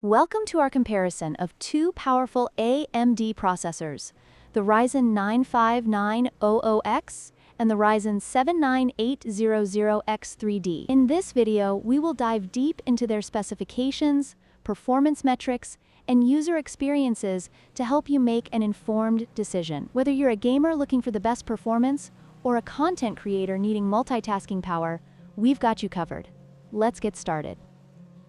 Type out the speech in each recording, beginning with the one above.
Welcome to our comparison of two powerful AMD processors, the Ryzen 9 5900X and the Ryzen 7 9800X3D. In this video, we will dive deep into their specifications, performance metrics, and user experiences to help you make an informed decision. Whether you're a gamer looking for the best performance or a content creator needing multitasking power, we've got you covered. Let's get started.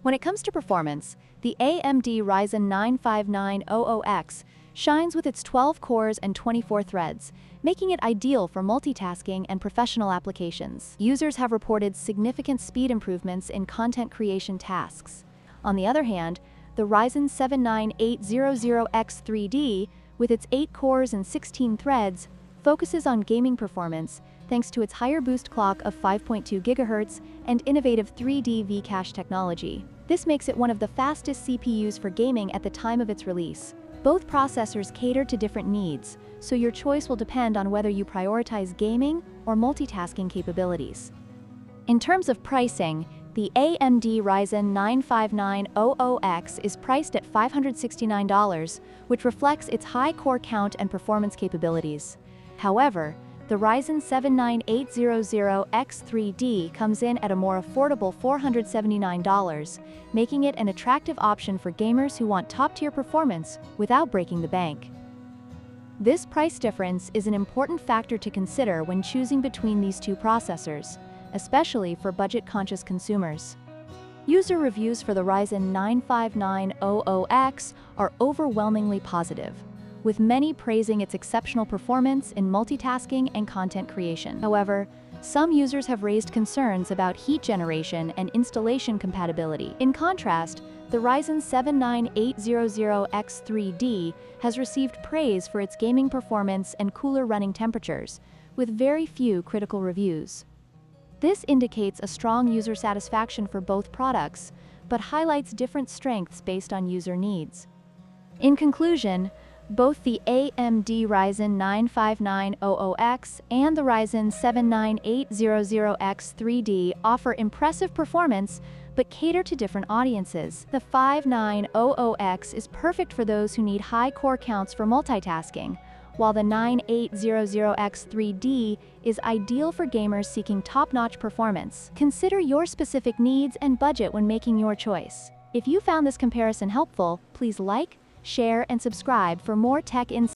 When it comes to performance, the AMD Ryzen 9 5900X shines with its 12 cores and 24 threads, making it ideal for multitasking and professional applications. Users have reported significant speed improvements in content creation tasks. On the other hand, the Ryzen 7 9800X3D, with its 8 cores and 16 threads, focuses on gaming performance thanks to its higher boost clock of 5.2 GHz and innovative 3D V-cache technology. This makes it one of the fastest CPUs for gaming at the time of its release. Both processors cater to different needs, so your choice will depend on whether you prioritize gaming or multitasking capabilities. In terms of pricing, the AMD Ryzen 9 5900X is priced at $569, which reflects its high core count and performance capabilities. However, the Ryzen 7 9800X3D comes in at a more affordable $479, making it an attractive option for gamers who want top-tier performance without breaking the bank. This price difference is an important factor to consider when choosing between these two processors, especially for budget-conscious consumers. User reviews for the Ryzen 9 5900X are overwhelmingly positive, with many praising its exceptional performance in multitasking and content creation. However, some users have raised concerns about heat generation and installation compatibility. In contrast, the Ryzen 7 9800X3D has received praise for its gaming performance and cooler running temperatures, with very few critical reviews. This indicates a strong user satisfaction for both products, but highlights different strengths based on user needs. In conclusion, both the AMD Ryzen 9 5900X and the Ryzen 7 9800X3D offer impressive performance but cater to different audiences. The 5900X is perfect for those who need high core counts for multitasking, while the 9800X3D is ideal for gamers seeking top-notch performance. Consider your specific needs and budget when making your choice. If you found this comparison helpful, please like, share, and subscribe for more tech insights.